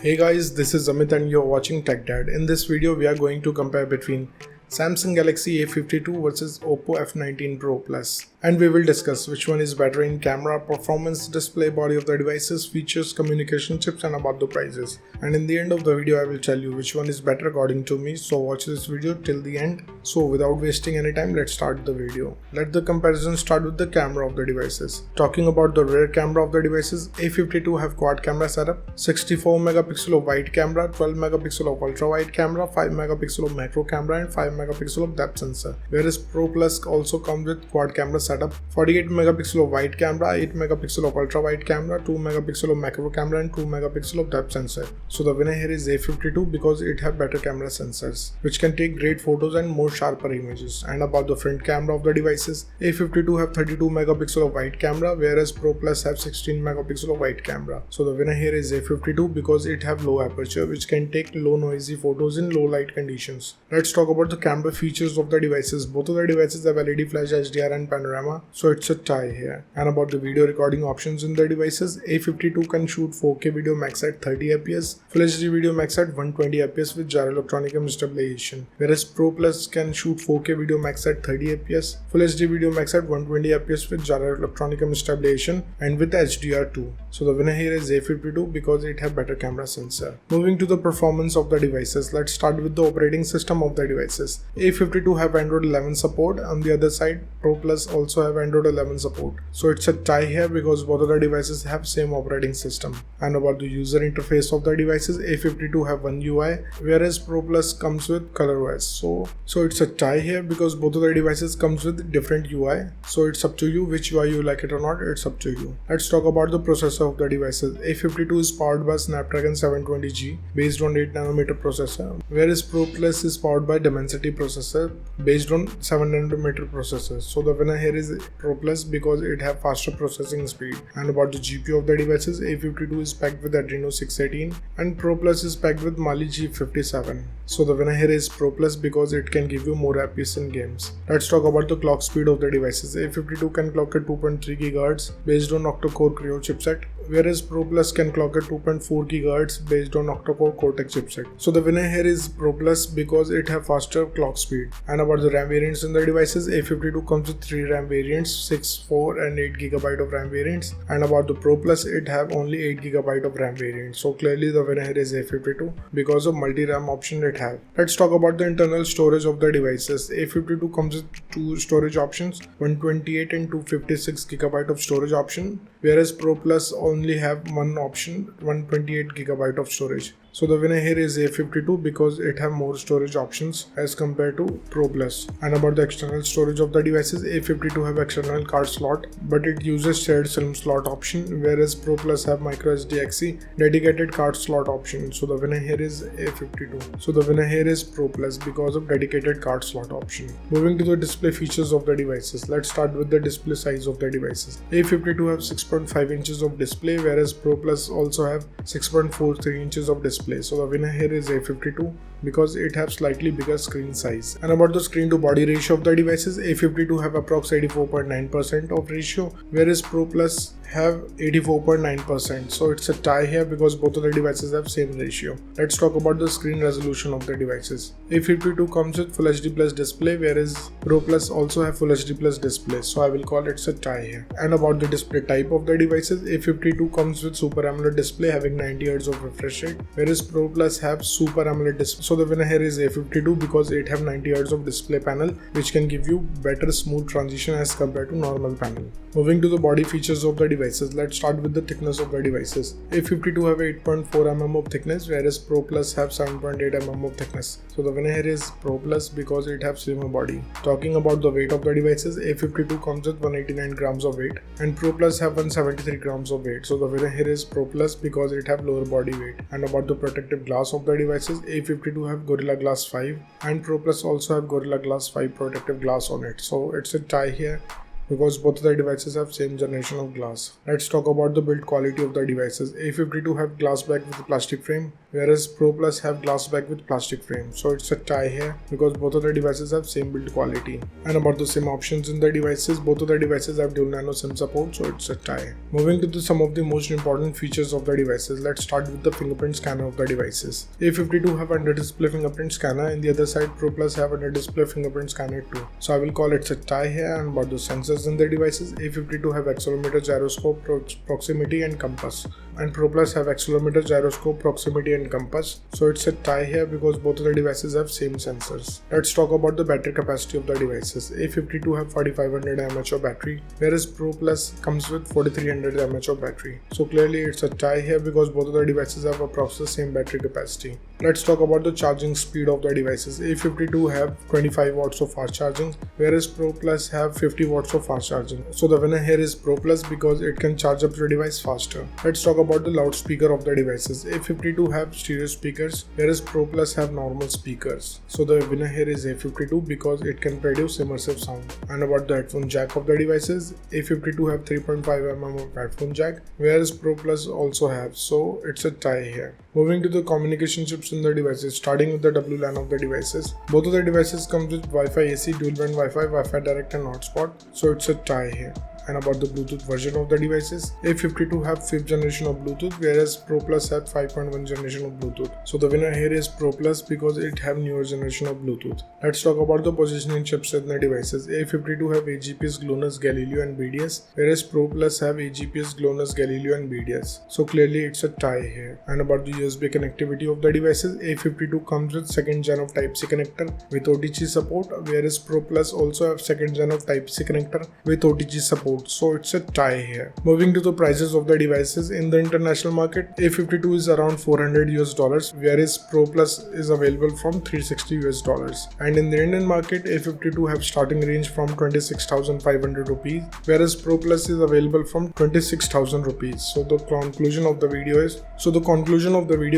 Hey guys, this is Amit and you're watching Tech Dad. In this video, we are going to compare between Samsung Galaxy A52 versus Oppo F19 Pro Plus. And we will discuss which one is better in camera, performance, display, body of the devices, features, communication chips and about the prices. And in the end of the video, I will tell you which one is better according to me. So watch this video till the end. So without wasting any time, let's start the video. Let the comparison start with the camera of the devices. Talking about the rear camera of the devices, A52 have quad camera setup, 64 megapixel of wide camera, 12 megapixel of ultra wide camera, 5 megapixel of macro camera and 5 megapixel of depth sensor. Whereas Pro Plus also comes with quad camera setup, 48 megapixel of wide camera, 8 megapixel of ultra wide camera, 2 megapixel of macro camera and 2 megapixel of depth sensor. So the winner here is A52 because it have better camera sensors which can take great photos and more sharper images. And about the front camera of the devices, A52 have 32 megapixel of wide camera whereas Pro Plus have 16 megapixel of wide camera. So the winner here is A52 because it have low aperture which can take low noisy photos in low light conditions. Let's talk about the camera features of the devices. Both of the devices have LED flash, HDR and panorama, so it's a tie here. And about the video recording options in the devices, A52 can shoot 4K video max at 30 fps, Full HD video max at 120 fps with gyro electronic image stabilization, whereas Pro Plus can shoot 4K video max at 30 fps, Full HD video max at 120 fps with gyro electronic image stabilization and with HDR2. So the winner here is A52 because it have better camera sensor. Moving to the performance of the devices, let's start with the operating system of the devices. A52 have Android 11 support. On the other side, Pro Plus also have Android 11 support. So it's a tie here because both of the devices have same operating system. And about the user interface of the devices, A52 have one UI whereas Pro Plus comes with ColorOS. So it's a tie here because both of the devices comes with different UI. So it's up to you which UI you like it or not, it's up to you. Let's talk about the processor of the devices. A52 is powered by Snapdragon 720G based on 8nm processor, whereas Pro Plus is powered by Dimensity processor based on 7nm processor. So the winner here is Pro Plus because it have faster processing speed. And about the GPU of the devices, A52 is packed with Adreno 618 and Pro Plus is packed with Mali G57. So the winner here is Pro Plus because it can give you more FPS in games. Let's talk about the clock speed of the devices. A52 can clock at 2.3 GHz based on octa-core Creo chipset, whereas Pro Plus can clock at 2.4 GHz based on octa-core Cortex chipset. So the winner here is Pro Plus because it have faster clock speed. And about the RAM variants in the devices, A52 comes with 3 RAM variants, 6, 4 and 8 GB of RAM variants. And about the Pro Plus, it have only 8 GB of RAM variants. So clearly the winner here is A52 because of multi-RAM option it have. Let's talk about the internal storage of the devices. A52 comes with 2 storage options, 128 and 256 GB of storage option, whereas Pro Plus only have one option, 128 GB of storage. So the winner here is A52 because it have more storage options as compared to Pro Plus. And about the external storage of the devices, A52 have external card slot but it uses shared SIM slot option, whereas Pro Plus have microSD XE dedicated card slot option. So the winner here is A52. So the winner here is Pro Plus because of dedicated card slot option. Moving to the display features of the devices, let's start with the display size of the devices. A52 have 6.5 inches of display whereas Pro Plus also have 6.43 inches of display. So the winner here is A52 because it have slightly bigger screen size. And about the screen to body ratio of the devices, A52 have approx 84.9% of ratio whereas Pro Plus have 84.9%. so it's a tie here because both of the devices have same ratio. Let's talk about the screen resolution of the devices. A52 comes with Full HD Plus display whereas Pro Plus also have Full HD Plus display, so I will call it a tie here. And about the display type of the devices, A52 comes with Super AMOLED display having 90 Hz of refresh rate whereas Pro Plus have Super AMOLED display. So the winner here is A52 because it have 90 Hz of display panel which can give you better smooth transition as compared to normal panel. Moving to the body features of the devices, let's start with the thickness of the devices. A52 have 8.4 mm of thickness whereas Pro Plus have 7.8 mm of thickness. So the winner here is Pro Plus because it have slimmer body. Talking about the weight of the devices, A52 comes with 189 grams of weight and Pro Plus have 173 grams of weight. So the winner here is Pro Plus because it have lower body weight. And about the protective glass of the devices, A52 have Gorilla Glass 5 and Pro Plus also have Gorilla Glass 5 protective glass on it. So it's a tie here because both of the devices have same generation of glass. Let's talk about the build quality of the devices. A52 have glass back with plastic frame, whereas Pro Plus have glass back with plastic frame. So it's a tie here because both of the devices have same build quality. And about the SIM options in the devices, both of the devices have dual nano SIM support, so it's a tie. Moving to some of the most important features of the devices, let's start with the fingerprint scanner of the devices. A52 have under display fingerprint scanner, and the other side Pro Plus have under display fingerprint scanner too. So I will call it a tie here. And about the sensors in the devices, A52 have accelerometer, gyroscope, proximity and compass, and Pro Plus have accelerometer, gyroscope, proximity and compass. So it's a tie here because both of the devices have same sensors. Let's talk about the battery capacity of the devices. A52 have 4500 mAh of battery, whereas Pro Plus comes with 4300 mAh of battery. So clearly it's a tie here because both of the devices have approximately same battery capacity. Let's talk about the charging speed of the devices. A52 have 25 watts of fast charging, whereas Pro Plus have 50 watts of fast charging. So the winner here is Pro Plus because it can charge up the device faster. Let's talk about the loudspeaker of the devices. A52 have stereo speakers, whereas Pro Plus have normal speakers. So the winner here is A52 because it can produce immersive sound. And about the headphone jack of the devices, A52 have 3.5mm of headphone jack, whereas Pro Plus also have. So it's a tie here. Moving to the communication chips in the devices, starting with the WLAN of the devices. Both of the devices come with Wi-Fi AC, dual band Wi-Fi, Wi-Fi direct and hotspot. So it's a tie here. And about the Bluetooth version of the devices, A52 have 5th generation of Bluetooth, whereas Pro Plus have 5.1 generation of Bluetooth. So the winner here is Pro Plus because it have newer generation of Bluetooth. Let's talk about the positioning chips in the devices. A52 have AGPS, GLONASS, Galileo and BDS, whereas Pro Plus have AGPS, GLONASS, Galileo and BDS. So clearly it's a tie here. And about the USB connectivity of the devices, A52 comes with 2nd gen of Type-C connector with OTG support, whereas Pro Plus also have 2nd gen of Type-C connector with OTG support. So it's a tie here. Moving to the prices of the devices in the international market, A52 is around $400 whereas Pro Plus is available from $360 and in the Indian market, A52 have starting range from 26,500 rupees, whereas Pro Plus is available from 26,000 rupees. So the conclusion of the video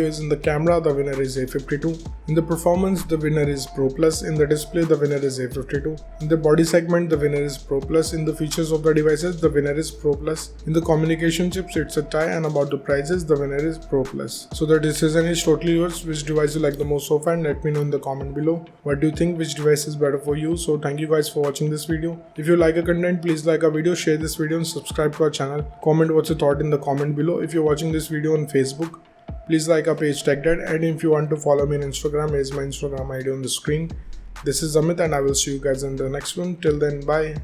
is in the camera the winner is A52, in the performance the winner is Pro Plus, in the display the winner is A52, in the body segment the winner is Pro Plus, in the features of the devices the winner is Pro Plus, in the communication chips it's a tie, and about the prices the winner is Pro Plus. So the decision is totally yours. Which device you like the most so far, and let me know in the comment below what do you think, which device is better for you. So thank you guys for watching this video. If you like our content, please like our video, share this video and subscribe to our channel. Comment what's your thought in the comment below. If you're watching this video on Facebook, please like our page TechDad, and if you want to follow me on Instagram, here's my Instagram ID on the screen. This is Amit and I will see you guys in the next one. Till then, bye.